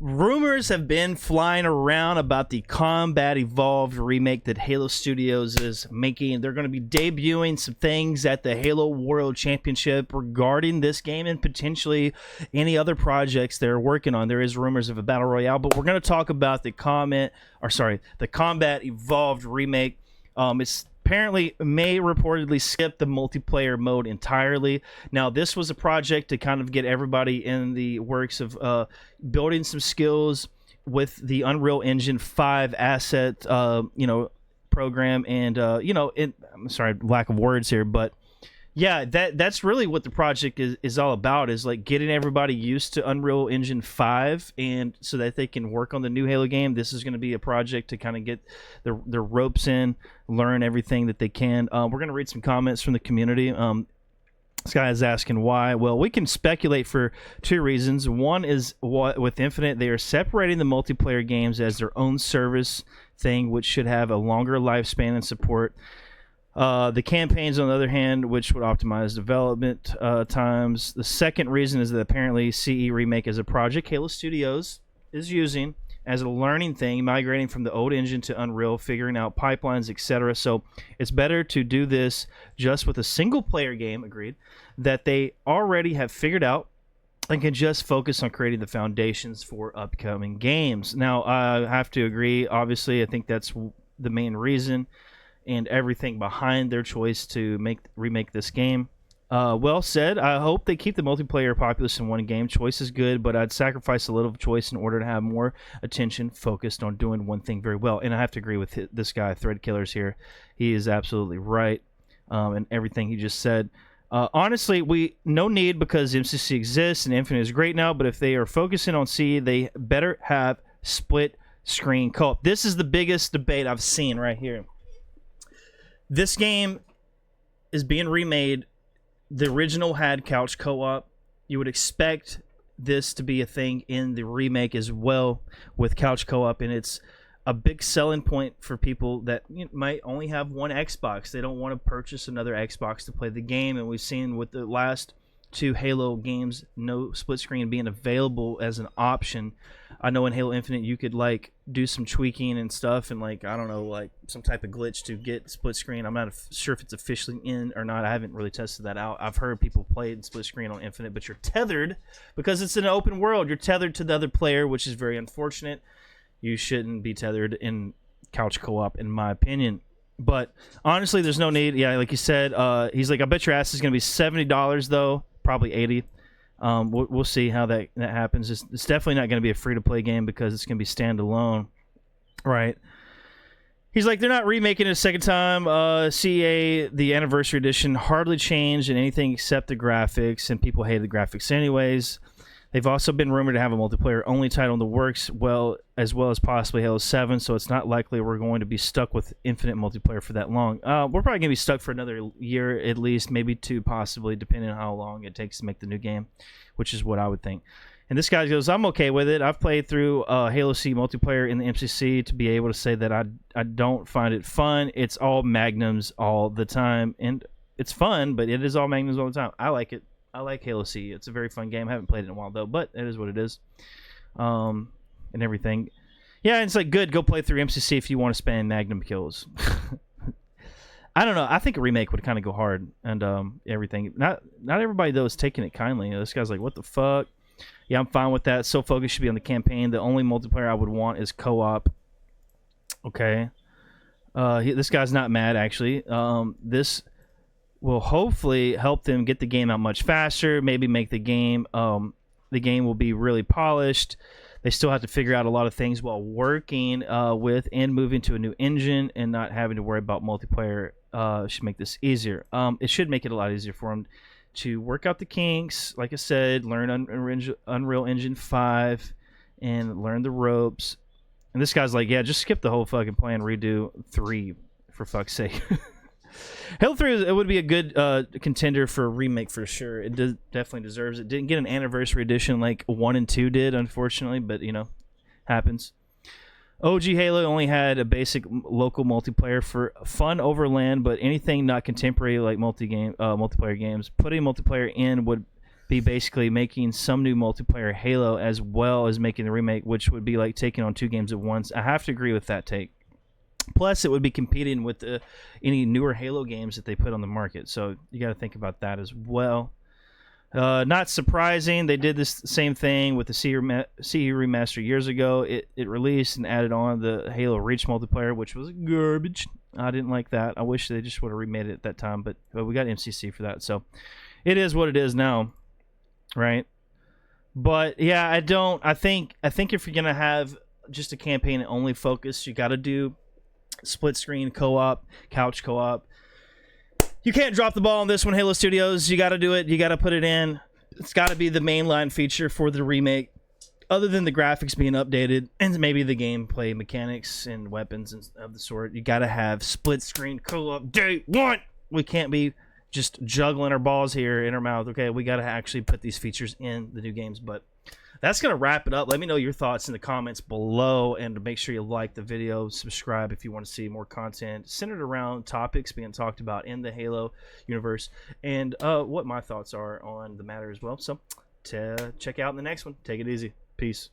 Rumors have been flying around about the Combat Evolved remake that Halo Studios is making. They're going to be debuting some things at the Halo World Championship regarding this game and potentially any other projects they're working on. There is rumors of a battle royale, but we're going to talk about the Combat Evolved remake. It's apparently may reportedly skip the multiplayer mode entirely. Now, this was a project to kind of get everybody in the works of building some skills with the Unreal Engine 5 asset, program, and I'm sorry, lack of words here, but yeah, that's really what the project is all about, is like getting everybody used to Unreal Engine 5 and so that they can work on the new Halo game. This is going to be a project to kind of get their ropes in, learn everything that they can. We're going to read some comments from the community. This guy is asking why. Well, we can speculate for two reasons. One is with Infinite, they are separating the multiplayer games as their own service thing, which should have a longer lifespan and support. The campaigns, on the other hand, which would optimize development times. The second reason is that apparently CE Remake is a project Halo Studios is using as a learning thing, migrating from the old engine to Unreal, figuring out pipelines, etc. So it's better to do this just with a single-player game, agreed, that they already have figured out and can just focus on creating the foundations for upcoming games. Now, I have to agree. Obviously, I think that's the main reason and everything behind their choice to remake this game. Well said. I hope they keep the multiplayer populace in one game. Choice is good, but I'd sacrifice a little choice in order to have more attention focused on doing one thing very well. And I have to agree with this guy, Thread Killers here. He is absolutely right in everything he just said. Honestly, no need, because MCC exists and Infinite is great now, but if they are focusing on C, they better have split screen co-op. This is the biggest debate I've seen right here. This game is being remade. The original had couch co-op. You would expect this to be a thing in the remake as well with couch co-op, and it's a big selling point for people that might only have one Xbox. They don't want to purchase another Xbox to play the game, and we've seen with the last two Halo games, no split screen being available as an option. I know in Halo Infinite you could like do some tweaking and stuff, and like, I don't know, like some type of glitch to get split screen. I'm not sure if it's officially in or not. I haven't really tested that out. I've heard people play in split screen on Infinite, but you're tethered because it's an open world. You're tethered to the other player, which is very unfortunate. You shouldn't be tethered in couch co-op, in my opinion. But honestly, there's no need. Yeah, like you said, he's like, I bet your ass is going to be $70 though. Probably 80. We'll see how that happens. It's definitely not going to be a free-to-play game because it's going to be standalone, right? He's like, they're not remaking it a second time. CA, the Anniversary Edition, hardly changed in anything except the graphics, and people hated the graphics anyways. They've also been rumored to have a multiplayer-only title in the works, as well as possibly Halo 7, so it's not likely we're going to be stuck with Infinite multiplayer for that long. We're probably going to be stuck for another year at least, maybe two possibly, depending on how long it takes to make the new game, which is what I would think. And this guy goes, I'm okay with it. I've played through Halo C multiplayer in the MCC to be able to say that I don't find it fun. It's all Magnums all the time, and it's fun, but it is all Magnums all the time. I like it. I like Halo C. It's a very fun game. I haven't played it in a while, though, but it is what it is. And everything. Yeah, it's like, good. Go play through MCC if you want to spam Magnum kills. I don't know. I think a remake would kind of go hard and everything. Not everybody, though, is taking it kindly. This guy's like, what the fuck? Yeah, I'm fine with that. So focus should be on the campaign. The only multiplayer I would want is co-op. Okay. This guy's not mad, actually. This will hopefully help them get the game out much faster, maybe make the game will be really polished. They still have to figure out a lot of things while working with and moving to a new engine and not having to worry about multiplayer. Should make this easier. It should make it a lot easier for them to work out the kinks, like I said, learn Unreal Engine 5 and learn the ropes. And this guy's like, yeah, just skip the whole fucking plan, redo 3 for fuck's sake. Halo 3, it would be a good contender for a remake for sure. It definitely deserves it. Didn't get an Anniversary Edition like 1 and 2 did, unfortunately, but, happens. OG Halo only had a basic local multiplayer for fun over LAN, but anything not contemporary like multiplayer games, putting multiplayer in would be basically making some new multiplayer Halo as well as making the remake, which would be like taking on 2 games at once. I have to agree with that take. Plus, it would be competing with any newer Halo games that they put on the market. So you got to think about that as well. Not surprising, they did this same thing with the CE Remaster years ago. It released and added on the Halo Reach multiplayer, which was garbage. I didn't like that. I wish they just would have remade it at that time, but we got MCC for that. So it is what it is now, right? But yeah, I think if you're gonna have just a campaign only focus, you got to do split screen co-op, couch co-op. You can't drop the ball on this one, Halo Studios. You got to do it. You got to put it in. It's got to be the mainline feature for the remake, other than the graphics being updated and maybe the gameplay mechanics and weapons and of the sort. You got to have split screen co-op day one. We can't be just juggling our balls here in our mouth. Okay, we got to actually put these features in the new games. But that's going to wrap it up. Let me know your thoughts in the comments below, and make sure you like the video, subscribe if you want to see more content centered around topics being talked about in the Halo universe, and what my thoughts are on the matter as well. So check out in the next one. Take it easy. Peace.